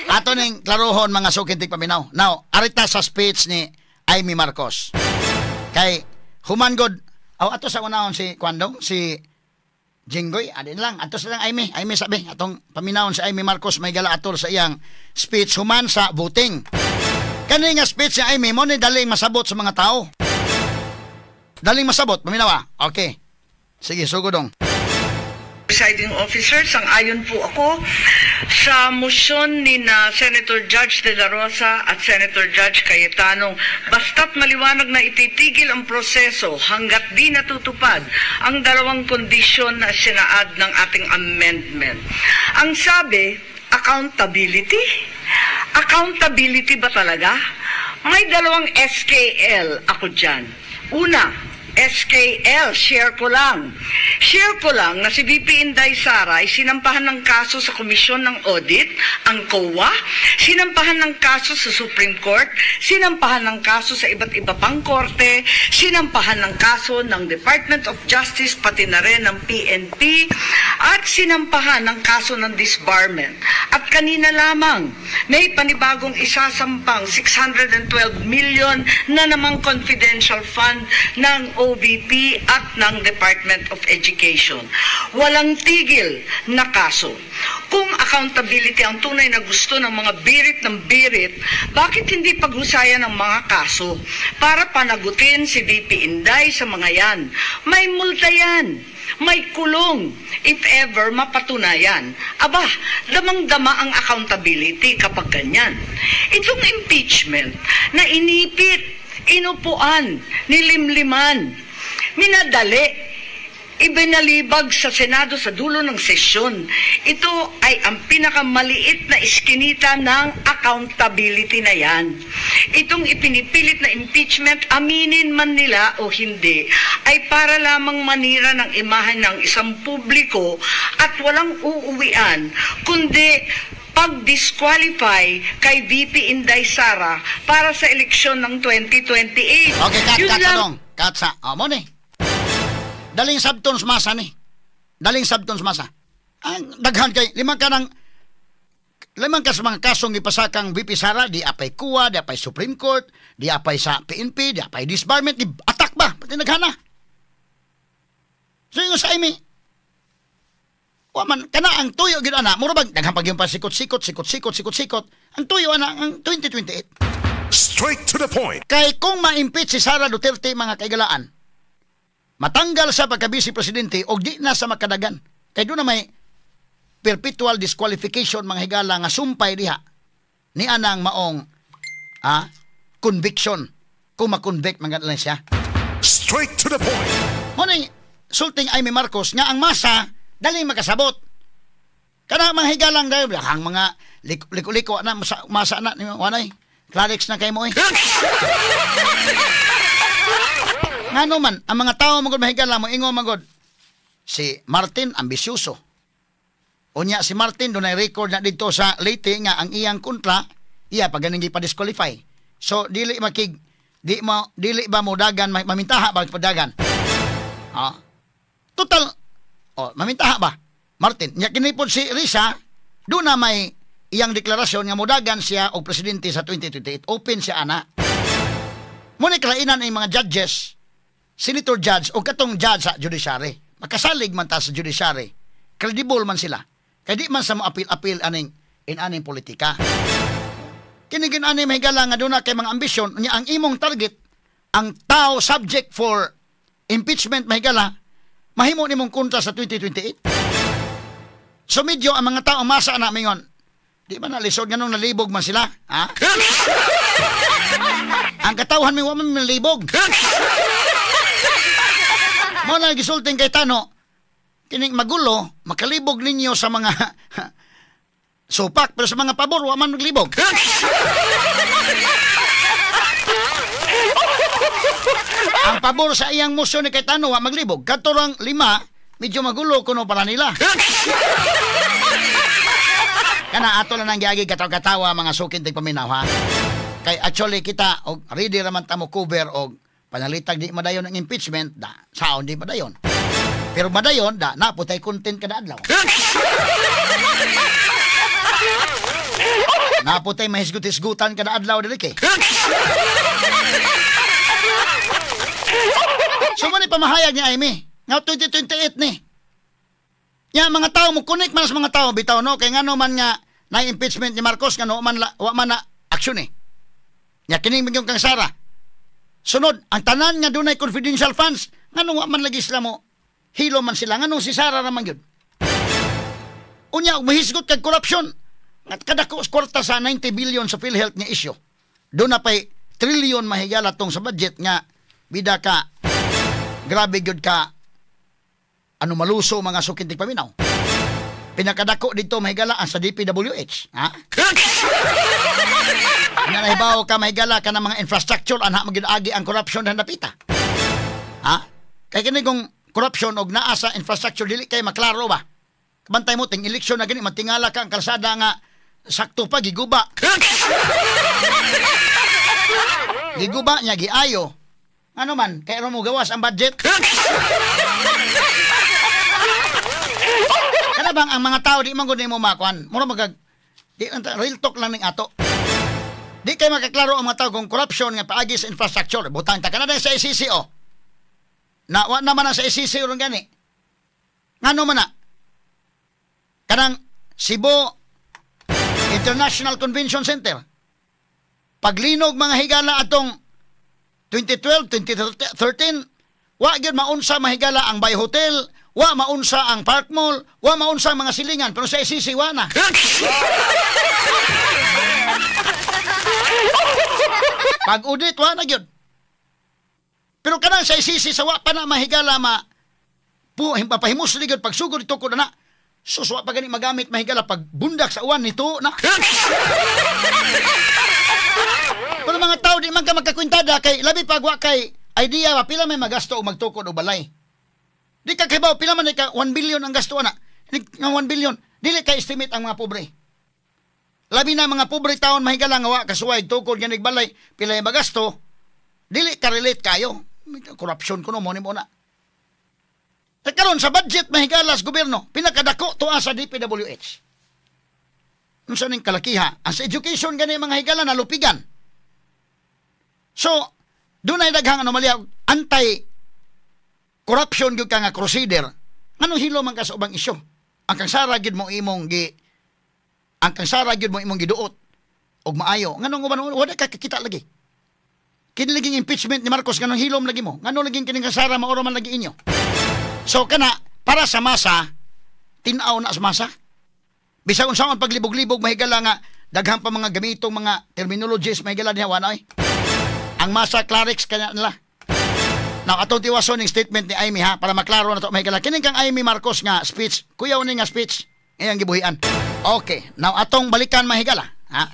Ato ning klarohon mga sukintig paminaw. Now, arita sa speech ni Amy Marcos. Kay humangod ato sa unahon si Kwandong, si Jinggoy, adin lang. Ato sa lang Amy sabi, atong paminawon si Amy Marcos may gala atol sa iyang speech human sa voting. Kani nga speech ni Amy mo ni daling masabot sa mga tao. Daling masabot, paminawa. Okay. Sige, sugod dong. Presiding officer, sang-ayon po ako sa motion ni na Senator Judge De La Rosa at Senator Judge Cayetano basta't maliwanag na ititigil ang proseso hanggat di natutupad ang dalawang kondisyon na sinaad ng ating amendment. Ang sabi, accountability? Accountability ba talaga? May dalawang SKL ako dyan. Una, SKL, share ko lang na si VP Inday Sara ay sinampahan ng kaso sa Komisyon ng Audit, ang COA, sinampahan ng kaso sa Supreme Court, sinampahan ng kaso sa iba't iba pang korte, sinampahan ng kaso ng Department of Justice, pati na rin ng PNP, at sinampahan ng kaso ng disbarment. At kanina lamang, may panibagong isasampang 612 million na namang confidential fund ng OVP at ng Department of Education. Walang tigil na kaso. Kung accountability ang tunay na gusto ng mga birit ng birit, bakit hindi paghusayan ng mga kaso para panagutin si VP Inday sa mga yan? May multa yan. May kulong if ever mapatunayan. Aba, damang-dama ang accountability kapag ganyan. Itong impeachment na inipit, inupuan, nilimliman, minadali, ibinalibag sa Senado sa dulo ng sesyon. Ito ay ang pinakamaliit na iskinita ng accountability na yan. Itong ipinipilit na impeachment, aminin man nila o hindi, ay para lamang manira ng imahen ng isang publiko at walang uuwian, kundi pag-disqualify kay VP Inday Sara para sa eleksyon ng 2028. Okay, Katsa. Mo ni. Daling sabtons masa ni. Daling sabtons masa. Ang daghan kay limang ka sa mga kasong ipasakang VP Sara, di apay kuwa, di apay Supreme Court, di apay sa PNP, di apay disbarment, di attack ba? Pati naghana. So yung sa Amy, waman, kana ang tuyo gid ana, mura bang daghang pagyong pa sikot-sikot. Ang tuyo ana ang 2028. Straight to the point. Kay kung ma-impeach si Sara Duterte mga kaigalaan, matanggal sa pagka-vice presidente o di na sa makadagan. Kay doon na may perpetual disqualification mga higala nga sumpay diha ni anang maong conviction kung makonvict mga lang siya. Straight to the point. Muna sulting Amy Marcos nga ang masa daling makasabot. Kana mga higalang dahil ang mga liko-liko na masa na ni wanay. Clarix na kay mo eh. Ngano man, ang mga tao magod mahigala mo ingo magod. Si Martin ambisyoso. Unya si Martin dunay record na dito sa Leyte nga ang iyang kontra iya pag ganing gipa-disqualify. So dili ba mo dagan mamintaha ba padagan? Total mamintaha ba? Martin, nya kinipod si Risa do na may iyang deklarasyon nga modagan siya og presidente sa 2028. Open siya ana. Muna kalainan ang mga judges, senator judge o katong judge sa judiciary. Makasalig man ta sa judiciary. Credible man sila. Kaya di man sa mo apil-apil aning politika. Kinigin aning mahigala nga doon na kay mga ambisyon, niya ang imong target, ang tao subject for impeachment mahigala, mahimo nimong kontra sa 2028. So medyo ang mga tao masa na mingon, di ba nalisod nga nung nalibog man sila? Ha? Ang katawhan may waman nalibog. Mo na gisulting kay Tano, kining magulo, makalibog ninyo sa mga supak, pero sa mga pabor, waman maglibog. Ang pabor sa iyang motion ni kay Tano, wa maglibog. Katurang 5, medyo magulo kuno para nila. Kana ato lang nang giagi katawa-katawa mga sukin tig paminaw ha. Kay actually kita og ready ra man ta mo cover og panalitag di madayon ang impeachment da saon di madayon. Pero madayon da naputay content kada adlaw. Naputay mahisgut-hisgutan kada adlaw diri kay. So man pamahayag ni Amy, nga 2028 ni. Nya mga tao mo connect man sa mga tao bitaw no kay ngano man nga na impeachment ni Marcos ngano man wa man na aksyon ni. Nya kining migyong kang Sara. Sunod, ang tanan nga dunay confidential funds, ngano wa man lagi sila mo hilo man sila ngano si Sara ra man gyud. Unya mahisgot kag corruption. At kada kwarta sa 90 billion sa PhilHealth nga issue. Doon na pa'y trillion mahigala tong sa budget nga bida ka grabe gyud ka ano maluso mga sukintig paminaw. Pinakadako dito mahigala ang sa DPWH, ha? Nahibaw ka mahigala ka ng mga infrastructure anha magid-agi ang corruption na napita. Ha? Kay kini kung corruption og naa sa infrastructure dili kay maklaro ba? Bantay mo ting eleksyon na gani matingala ka ang kalsada nga sakto pa giguba. Giguba niya giayo. Ano man, kaya mo gawas ang budget. Kana bang ang mga tao di man gud mo makuan. Mura magag real talk lang ning ato. Di kay makaklaro ang mga tao kung corruption nga paagi sa infrastructure. Butang ta kana sa ICC o. Na wa naman sa ICC ron gani. Ngano man na? Kanang Cebu International Convention Center. Paglinog mga higala atong 2012, 2013, wa gyud maunsa mahigala ang Bay Hotel, wa maunsa ang Park Mall, wa maunsa ang mga silingan, pero sa ICC wa na. Pag-audit wa na gyud. Pero kanang sa ICC sa wa pa na mahigala pahimus gyud pagsugod ito ko na. Suswa pa gani magamit mahigala pag bundak sa uwan nito na. Pero mga tao di man ka magkakwintada kay labi pag wa kay idea ba pila may magasto o magtukod o balay. Di ka kibaw pila man ka 1 billion ang gasto na. Nga 1 billion dili ka estimate ang mga pobre. Labi na mga pobre taon mahigala nga wa kasuway tukod ganig balay pila yung magasto dili ka relate kayo. Corruption kuno mo ni mo na. Karon sa budget mahigalas gobyerno, pinakadako tuwa sa DPWH. Unsa ning kalakiha? Ang sa education gani mga higala na lupigan. So, dunay daghang anomalya anti-corruption gyud ka nga crusader. Ngano hilo man ka sa ubang isyu? Ang kansara gyud mo imong giduot og maayo. Ngano uban wala ka kakita lagi. Kini laging impeachment ni Marcos nganong hilom lagi mo. Ngano laging kining kansara maoro man lagi inyo. So kana para sa masa tin-aw na sa masa. Bisag unsaon paglibog-libog mahigala nga daghang pa mga gamitong mga terminologies mahigala diha wanay. Ang masa clarix kanya nila. Now atong tiwason ning statement ni Amy ha para maklaro na to mahigala kining kang Amy Marcos nga speech. Kuya ni nga speech iyang gibuhian. Okay, now atong balikan mahigala ha.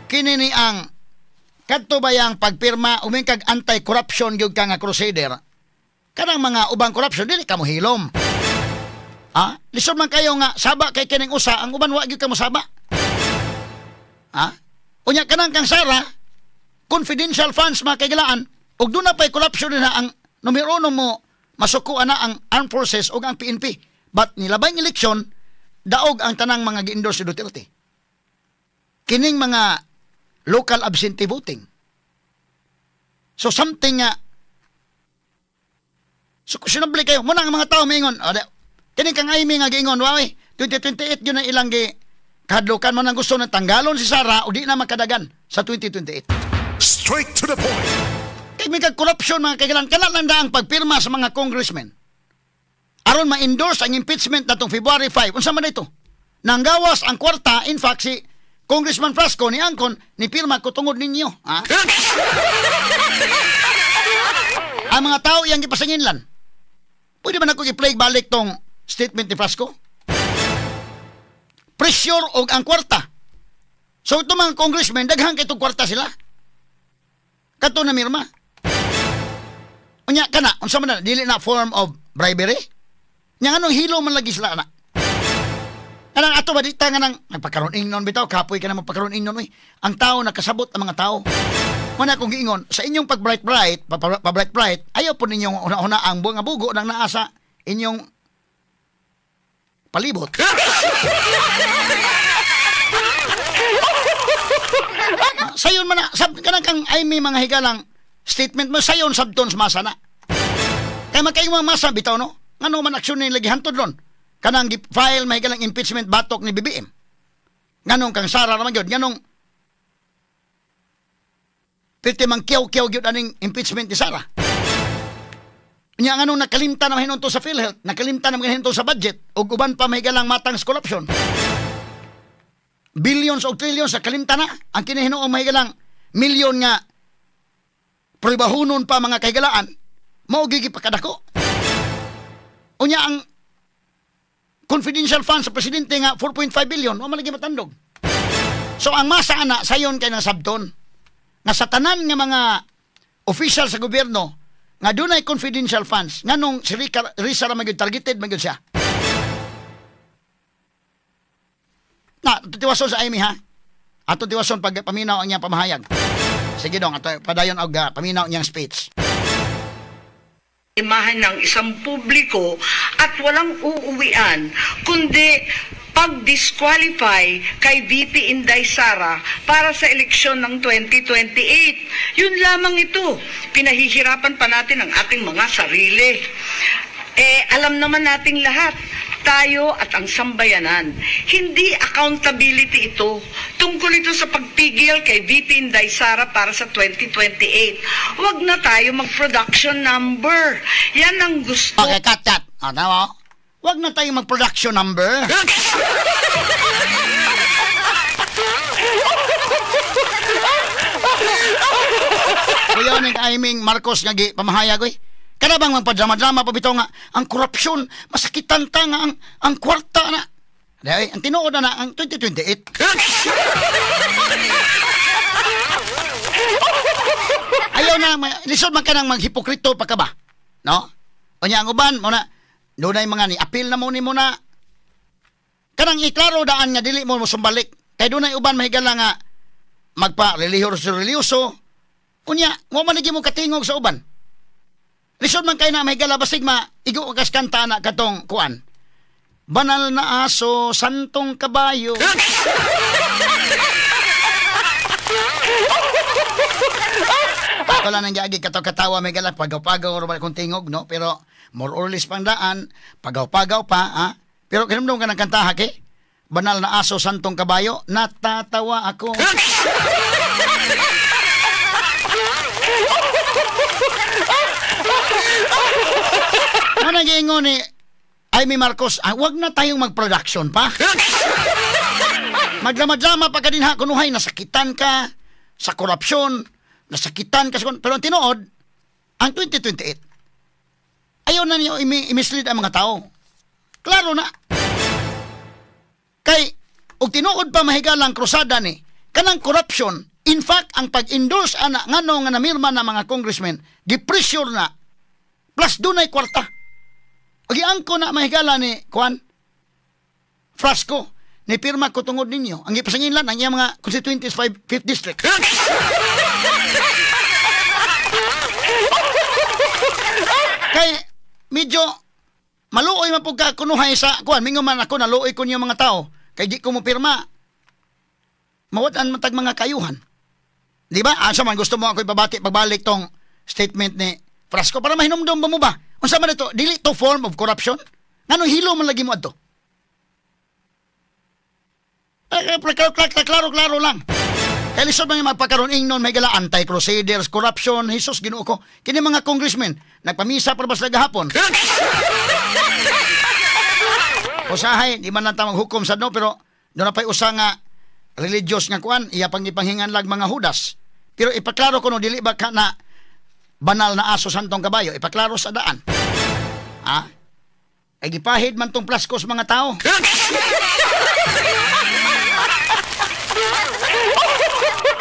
Kini ni ang kadto bayang pagpirma umingkag anti-corruption gyud ka nga crusader. Kanang mga ubang corruption dili ka mo hilom. Ha? Lisod man kayo nga saba kay kining usa ang uban wa gyud ka mo saba. Ha? Unya kanang kang Sara confidential funds makagilaan ug doon na pay corruption na ang numero 1 mo masukuan na ang armed forces ug ang PNP. But nilabay ng eleksyon daog ang tanang mga gi-endorse si Duterte. Kining mga local absentee voting. So something nga so sinabli kayo muna ang mga tao maingon kini kang Amy nga giingon wae 2028 yun ang ilang kahadlokan man ang gusto na tanggalon si Sara o di na makadagan sa 2028. Straight to the point. Kay may corruption mga kailan kanalanda ang pagpirma sa mga congressmen aron ma-endorse ang impeachment natong February 5 unsa man ito nanggawas ang kwarta. In fact si Congressman Frasco ni Angkon ni pirma ko tungod ninyo ha? Ang mga tao iyang gipasanginlan. Pwede ba na ko i-play balik tong statement ni Frasco? Pressure og ang kwarta. So ito mga congressmen, daghang kitong kwarta sila. Kato na mirma. Unya ka na, unsa man na, dili na form of bribery? Nya anong hilo man lagi sila na? Anang ato ba dita nga nang nagpakaroon ingnon bitaw, kapoy ka na magpakaroon ingnon oy. Ang tao nakasabot ang mga tao. Mana kung giingon sa inyong pag-bright-bright, pa-bright-bright, ayaw po ninyong una-una ang buong bugo nang naasa inyong palibot. Sayon man na, kanang kang ay may mga higalang statement mo, sayon sabton sa masa na. Kaya magkaing mga masa, bitaw no? Ano man aksyon ni lagi hantod ron? Kanang file may higalang impeachment batok ni BBM. Nganong kang Sara naman yun, nganong pwede mang kiyaw-kiyaw yun aning impeachment ni Sara. Nya nganong nakalimta na mahinon to sa PhilHealth, nakalimta na mahinon to sa budget, o uban pa may higalang matang sa corruption. Billions o trillions sa kalimta na. Ang kinahinoong mahigalang milyon nga pribahunon pa mga kahigalaan, maugigi pa kadako. Unya ang confidential funds sa presidente nga 4.5 billion, o malagi matandog. So ang masa ana, sayon kay ng sabton, nga sa tanan nga mga official sa gobyerno, nga dunay confidential funds, nga nung si Risa na magyud targeted, magyud siya. Na, tutiwason sa Amy ha? Ato tiwason pag paminaw ang iyang pamahayag. Sige dong, ato padayon og paminaw niyang speech. Imahen ng isang publiko at walang uuwian, kundi pag-disqualify kay VP Inday Sara para sa eleksyon ng 2028. Yun lamang ito. Pinahihirapan pa natin ang ating mga sarili. Alam naman nating lahat, tayo at ang sambayanan. Hindi accountability ito. Tungkol ito sa pagpigil kay VP Inday Sara para sa 2028. Huwag na tayo mag-production number. Yan ang gusto. Okay, cut. Tama. Huwag na tayo mag-production number. Kuya ning Aiming Marcos nga pamahayag oy. Kada bang magpadrama-drama pa bitaw nga ang korupsyon, masakitan ta nga ang kwarta na. Dahil ang tinuod na ang 2028. Ayaw na, lisod man ka nang maghipokrito pa ka ba? No? O niya ang uban, muna, doon ay mga ni-appeal na muna muna. Kanang iklaro daan nga dili mo sumbalik. Kaya doon ay uban mahigala nga magpa-religyoso. Unya, mo manigi mo katingog sa uban. Lisod man kayo na may galabasig igo kagas kanta na katong kuan. Banal na aso, santong kabayo. Ako lang nang giagi katawa may gala pagaw-pagaw or kung tingog no, pero more or less pang daan, pagaw-pagaw pa ha. Pero kinumdum ka ng kanta hake. Banal na aso, santong kabayo, natatawa ako. Ano nag-iingon ni Amy Marcos, wag na tayong mag-production pa. Magdrama-drama pa ka din ha, kunuhay, nasakitan ka sa korupsyon, nasakitan ka sa pero ang tinuod, ang 2028, ayaw na niyo i-mislead ang mga tao. Klaro na. Kay, og tinuod pa mahigalang krusada ni, kanang korupsyon, in fact, ang pag-endorse nga nga namirma na mga congressmen, gi-pressure na, plus dunay kwarta. Agiang ko na mahigala ni Juan Frasco, ni pirma ko tungod ninyo. Ang ipasanginlan, ang iyang mga constituencies 5th district. Kay, medyo, maluoy man po ka kunuhay sa Juan. Mingo man ako, naluoy ko niyo mga tao. Kay di ko mo pirma. Mawatan matag mga kayuhan. Di ba? Asa man, gusto mo ako ipabati pagbalik tong statement ni Frasco para mahinumdum ba mo ba? Unsa man ito? Dili to form of corruption? Nganong hilo man lagi mo ato? Klaro lang. Kaya lisod man yung magpakaroon ingnon may gala anti-crusaders, corruption, Jesus Ginoo ko. Kini mga congressmen, nagpamisa para bas gahapon. Usahay, di man lang tamang hukom sa no, pero doon na pa'y usa nga religious nga kuan, iya pang ipanghingan lag mga hudas. Pero ipaklaro ko no, dili ba ka na banal na aso santong kabayo, ipaklaro sa daan. Ha? Ay gipahid man tong plaskos mga tao.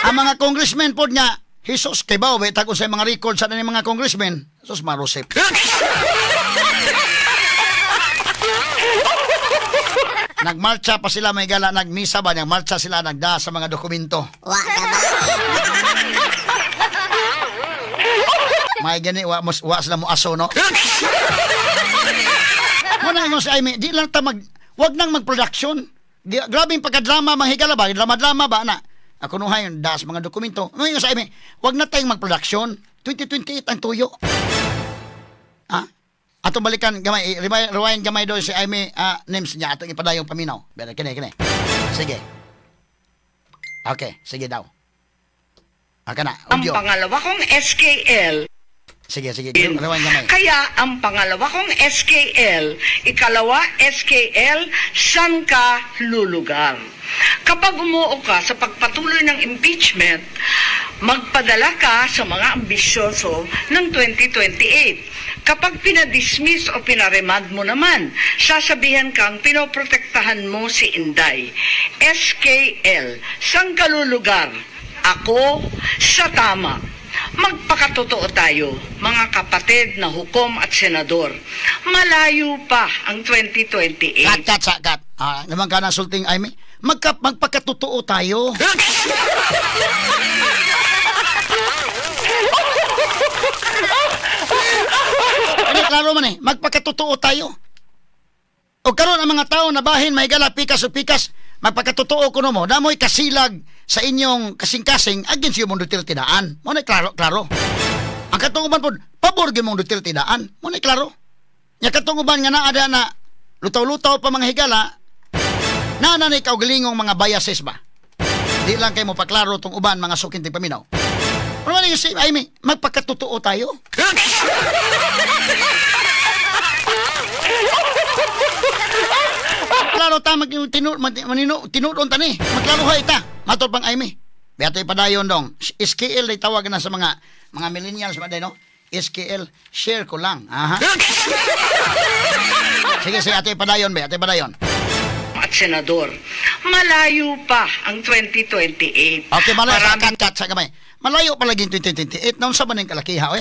Ang mga congressmen po niya, Jesus, kay ba, tago sa mga record sa mga congressmen, Jesus marusip. Nagmarcha pa sila, may gala, nagmisa ba, nagmarcha sila, nagda sa mga dokumento. May gani, wa sila mo aso, no? Muna yung si Aimee, di lang ta wag nang mag-production. Grabing pagka-drama, mahigala ba? Drama-drama ba na? ako nuhay yung das mga dokumento. Ano yung sa imi? Huwag na tayong mag-production. 2028 ang tuyo. Ato balikan gamay, rewind gamay do si Amy names niya atong ipadayong paminaw. Pero kini. Sige. Okay, sige daw. Aka na, audio. Ang pangalawa kong SKL. Sige, rewind gamay. Kaya ang pangalawa kong SKL, ikalawa SKL, saan ka lulugar? Kapag umuo ka sa pagpatuloy ng impeachment, magpadala ka sa mga ambisyoso ng 2028. Kapag pinadismiss o pinaremand mo naman, sasabihan kang pinoprotektahan mo si Inday. SKL, saan ka lulugar? Ako sa tama. Magpakatotoo tayo, mga kapatid na hukom at senador. Malayo pa ang 2028. Kat. Naman ka na sulting, Amy. Magpakatotoo tayo. Klaro man magpakatotoo tayo. O karon ang mga tao na bahin may gala pikas, magpakatotoo kuno mo, damoy kasilag sa inyong kasing-kasing against yung mundo tiltidaan. Mo na klaro. Ang katunguban po, pabor gyud mong tiltidaan. Mo na klaro. Nya katunguban nga naa na lutaw-lutaw pa mga higala, nanay kaugalingong mga biases ba. Di lang kay mo paklaro tong uban mga sukintig paminaw. Ano man yung si Amy, magpakatotoo tayo. Klaro ta tinudon ta ni. Magklaruhay ta. Matod pang Amy. Beatoy padayon dong. SKL ay tawag na sa mga millennials ba no? SKL share ko lang. Aha. Sige, atoy padayon be, atoy padayon. At senador, malayo pa ang 2028. Okay, malayo kat sa gamay. Malayo pa lagi 2028. Naon sa maning kalakiha, oy.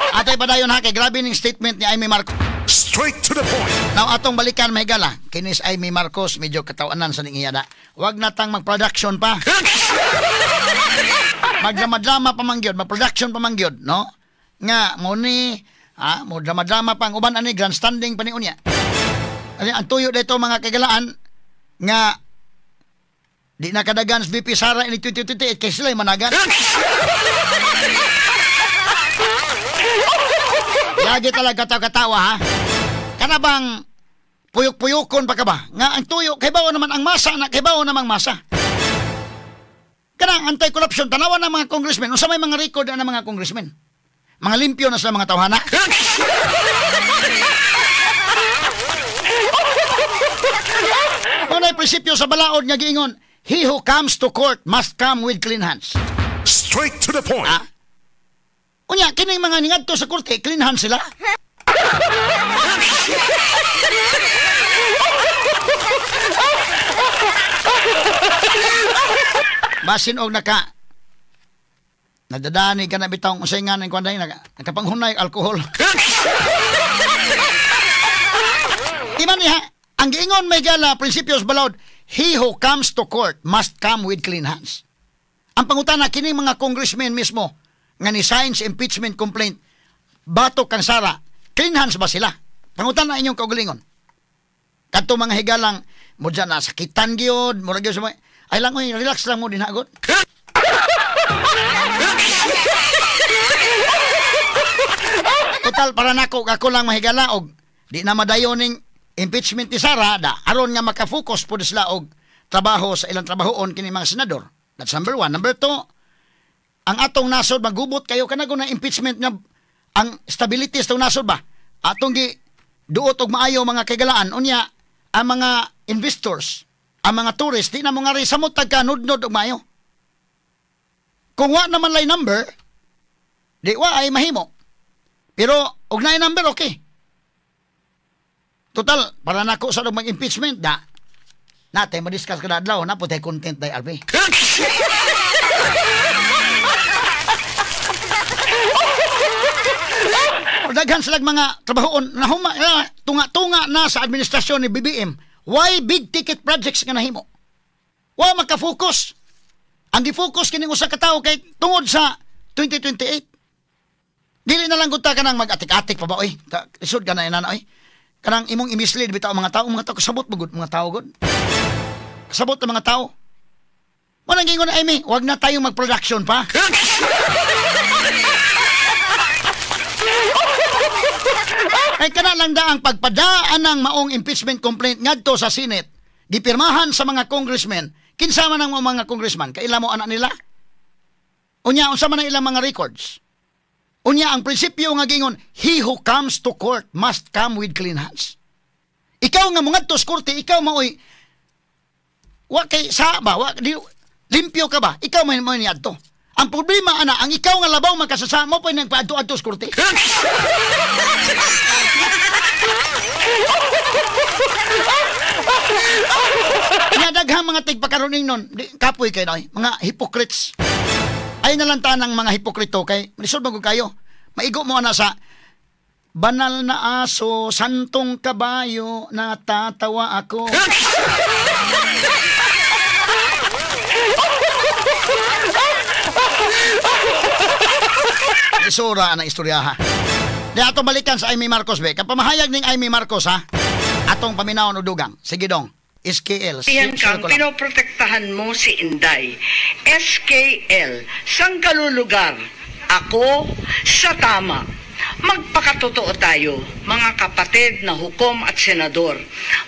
Atay padayon ha kay grabe ning statement ni Amy Marcos. Straight to the point. Now atong balikan may gala. Kinis Amy Marcos medyo katawanan sa ning iyada. Wag na tang mag-production pa. Magdrama-drama pa mangyod, mag-production pa mangyod, no? Nga mo ni mo drama-drama pang uban ani grandstanding pa ni unya. Ang tuyo dito mga kagalaan nga di na kadagan sa VP Sara ini 2028 kay sila managan. Lagi talaga katawa ha. Kana bang puyok-puyokon pa ka ba? Nga ang tuyo kay bawo naman ang masa na kay bawo namang masa. Kanang anti-corruption tanawan ng mga congressmen unsa may mga record na mga congressmen. Mga limpyo na sa mga tawhana. Unay prinsipyo sa balaod nga giingon, he who comes to court must come with clean hands. Straight to the point. Unya, kining mga ningadto sa korte, clean hands sila. Basin og nadadani ka na bitawng usayngan ng kwanday nakapanghunay alkohol. Iman niya, ang giingon may gala prinsipyos balod, he who comes to court must come with clean hands. Ang pangutana kining mga congressmen mismo nga ni sign sa impeachment complaint batok kang Sara, clean hands ba sila? Pangutana inyong kaugalingon. Kadto mga higalang mo dyan sakitan gyud, murag gyud sa ay lang relax lang mo din hagot. Total para nako ako lang mahigala og di na madayon ning impeachment ni Sara da aron nga maka-focus pud sila og trabaho sa ilang trabahoon kini mga senador. That's number 1. Number 2, ang atong nasod magubot kayo kanago na impeachment nga ang stability sa nasod ba? Atong gi duot og maayo mga kagalaan unya ang mga investors, ang mga tourist di na mo nga ri samot tagkanudnod og maayo. Kung wa naman lay number, di wa ay mahimo. Pero og naay number okay. Total para nako sa mag-impeachment da. Natay ma-discuss kada adlaw na putay content day RP. Daghan sila mga trabahoon na tunga-tunga na sa administrasyon ni BBM. Why big ticket projects nga nahimo? Wa maka-focus. Ang di-focus kining usa ka tawo kay tungod sa 2028. Dili na lang gud ta kanang mag-atik-atik pa ba oy. Isod ka na inana oy. Kanang imong i-mislead bitaw mga tao kasabot magud mga tao gud. Kasabot ng mga tao. Manang gingon ay mi, wag na tayong mag-production pa. Ay kana lang da ang pagpadaan ng maong impeachment complaint ngadto sa Senate. Gipirmahan sa mga congressmen. Kinsa man ang mga congressman? Kaila mo anak nila? Unya, unsa man ang ilang mga records? Unya, ang prinsipyo nga gingon, he who comes to court must come with clean hands. Ikaw nga mga tos korte, ikaw maoy, wa kay sa ba, limpyo ka ba? Ikaw may niyadto. Ang problema, ana, ang ikaw nga labaw magkasasama po yung nagpaadto-adto sa korte. Daghang mga tigpakaroning nun, kapoy kayo noy, mga hypocrites. Ay nalantaan ng mga hipokrito kay lisod mo kayo. Maigo mo na sa banal na aso, santong kabayo, natatawa ako. Isura na istorya ha. Di atong balikan sa Amy Marcos be. Kapamahayag ning Amy Marcos ha. Atong paminawon o dugang. Sige dong. SKL. Yan kang pinoprotektahan mo si Inday. SKL, sang kalulugar, ako sa tama. Magpakatotoo tayo, mga kapatid na hukom at senador.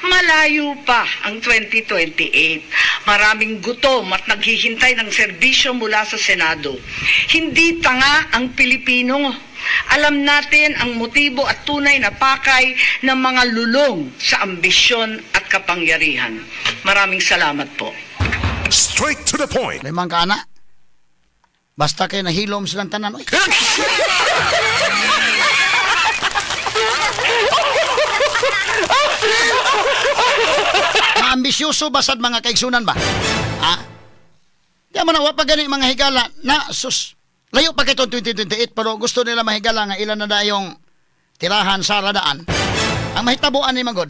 Malayo pa ang 2028. Maraming gutom at naghihintay ng serbisyo mula sa Senado. Hindi tanga ang Pilipino. Alam natin ang motibo at tunay na pakay ng mga lulong sa ambisyon at kapangyarihan. Maraming salamat po. Straight to the point. Limang ka anak. Basta kayo nahilom silang tanan. Oy. Ambisyoso basad mga kaigsunan ba? Ha? Di mo na wapag gani mga higala na sus. Layo pa kitong 2028 pero gusto nila mahigala nga ilan na dayong tirahan sa radaan. Ang mahitabuan ni Magod,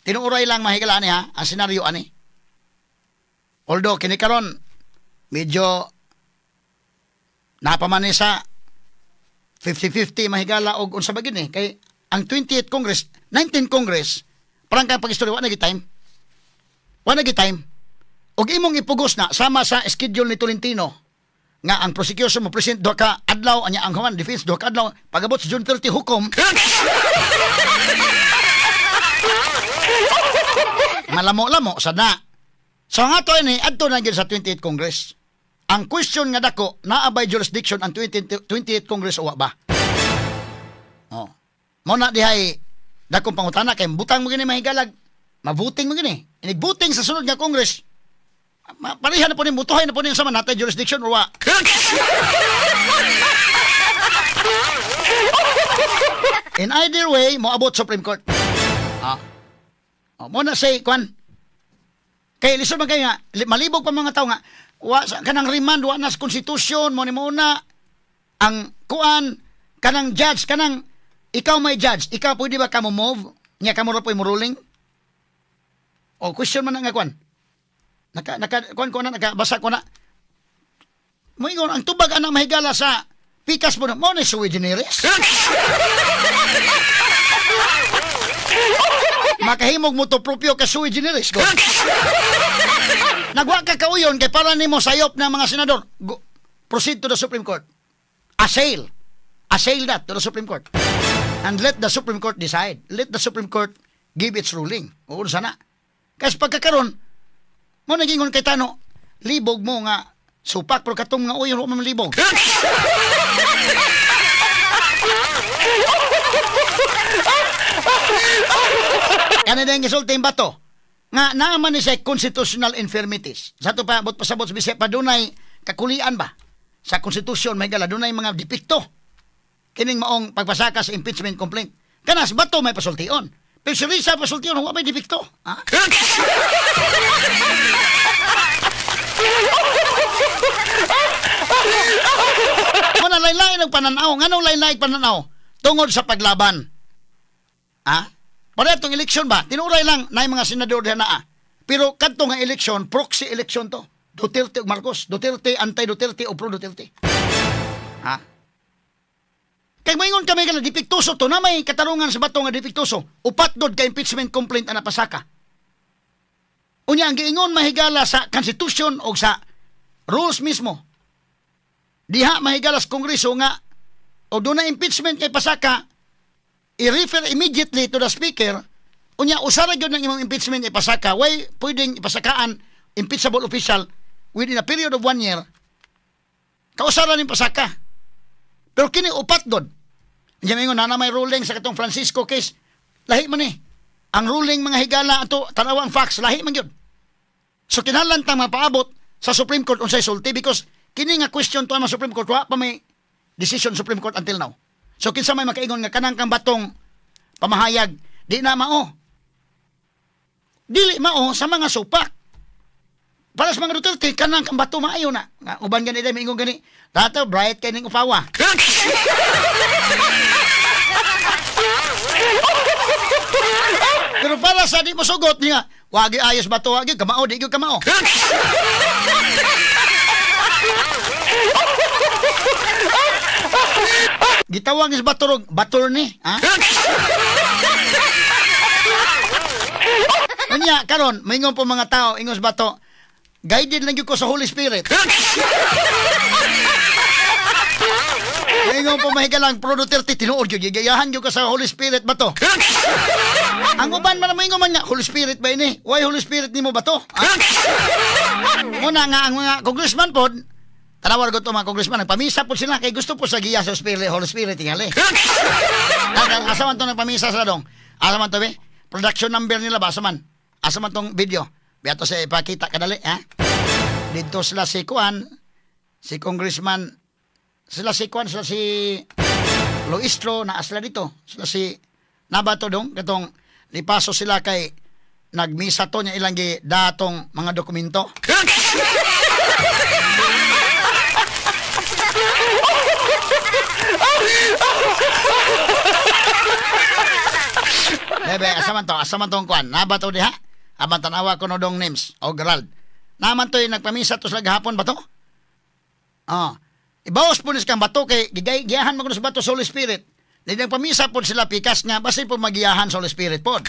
tinuuray lang mahigala ni ha, ang senaryo ani. Although kinikaron medyo napamani sa 50-50 mahigala og unsa ba gid ni kay ang 28th Congress, 19th Congress, parang kang pag-istorya wa na gid time. Wa na gid time. Og imong ipugos na sama sa schedule ni Tolentino nga ang prosecution mo present do ka adlaw anya ang human defense do ka adlaw pagabot sa June 30 hukom. Malamo-lamo sada. So nga to ini adto na gyud sa 28th Congress. Ang question nga dako naabay jurisdiction ang 28th Congress o wa ba? Oh. Mo na dihay dakong pangutana kay butang mo gini mahigalag. Mabuting mo gini. Inigbuting sa sunod nga Congress. Parihan na po niya, mutuhay na po niya sa manatay jurisdiction or wa. In either way, mo abot Supreme Court. Mo na say, kwan. Kaya lisod man kayo nga, malibog pa mga tao nga, kanang remand, wa na sa konstitusyon, mo ni muna, ang kuan, kanang judge, kanang, ikaw may judge, ikaw pwede ba ka mo move? Niya ka mo ra po yung ruling? O, question man na nga, kwan. Nakabasa ko na. Moingon, ang tubag anak mahigala sa pikas mo na, mo na sui generis. Makahimog mo to propyo ka sui generis. Nagwa ka kauyon kay para nimo sayop ng mga senador. Proceed to the Supreme Court. Assail that to the Supreme Court. And let the Supreme Court decide. Let the Supreme Court give its ruling. O sana. Kasi pagkakaroon, mo nagingon kay Tano, libog mo nga supak pero katong nga uyon mo libog. Kana din gisulti yung bato nga naaman ni sa constitutional infirmities. Sa to pa bot pasabot sa bisaya pa dunay kakulian ba sa konstitusyon may gala dunay mga depekto kining maong pagpasaka sa impeachment complaint. Kanas bato may pasultion. Pero si Risa pasultion wa may depekto. Ha? Muna lain-lain ang pananaw. Nganong lain-lain pananaw? Tungod sa paglaban. Ha? Para itong eleksyon ba? Tinuray lang na yung mga senador diyan na. Pero kadto nga eleksyon, proxy eleksyon to. Duterte o Marcos. Duterte, anti-Duterte o pro-Duterte. Ha? Kaya maingon kami ka na dipiktuso to na may katarungan sa bato nga dipiktuso. Upat dod ka impeachment complaint na napasaka. Unya ang giingon mahigala sa konstitusyon o sa rules mismo. Diha mahigala sa Kongreso nga o doon na impeachment kay pasaka, i-refer immediately to the speaker. Unya usara gyud ng imong impeachment kay pasaka, way pwedeng ipasakaan impeachable official within a period of 1 year. Kausara ning pasaka. Pero kini upat doon. Diyan mingon na may ruling sa katong Francisco case. Lahi man ni. Ang ruling mga higala ato tanawa ang facts lahi man gyud. So kinahanglan ta mapaabot sa Supreme Court unsay sulti because kini nga question to ang Supreme Court wa pa may decision Supreme Court until now. So kinsa may makaingon nga kanang kang batong pamahayag di na mao. Dili mao sa mga supak. Para sa mga Duterte kanang kang bato maayo na. Nga uban gani day maingon gani. Dato bright kay ning upawa. Pero para sa di mo sugot niya, wagi ayos bato wagi kamao di gyud kamao. Gitawag is baturog, batur ni, ha? Kanya karon, maingon po mga tao ingos bato. Guided lang gyud ko sa Holy Spirit. Maingon po mahigalang Pro Duterte tinuod gyud gigayahan gyud ko sa Holy Spirit bato. Ang uban man maingon man nga Holy Spirit ba ini? Why Holy Spirit nimo bato? Muna nga ang mga congressman pod tanawar ko ito mga congressman, nagpamisa po sila kay gusto po sa giya sa Spirit, Holy Spirit tingali. Asaman to nagpamisa sila dong. Asaman to be? Production number nila ba? Asaman tong video. Biyato sa ipakita kadali, ha? Dito sila si Kuan, si congressman, sila si Luistro na asla dito. Sila si Nabato dong, katong lipaso sila kay nagmisa to niya ilang datong mga dokumento. Bebe, asaman tong Kuan. Nabato diha? Aban tanawa ko no dong names o Gerald. Naman to'y nagpamisa to sa gahapon ba to? Ibawas po nis kang bato kay giyahan mo ko sa bato sa Holy Spirit. Dahil nagpamisa po sila pikas nga basta po magiyahan sa Holy Spirit po.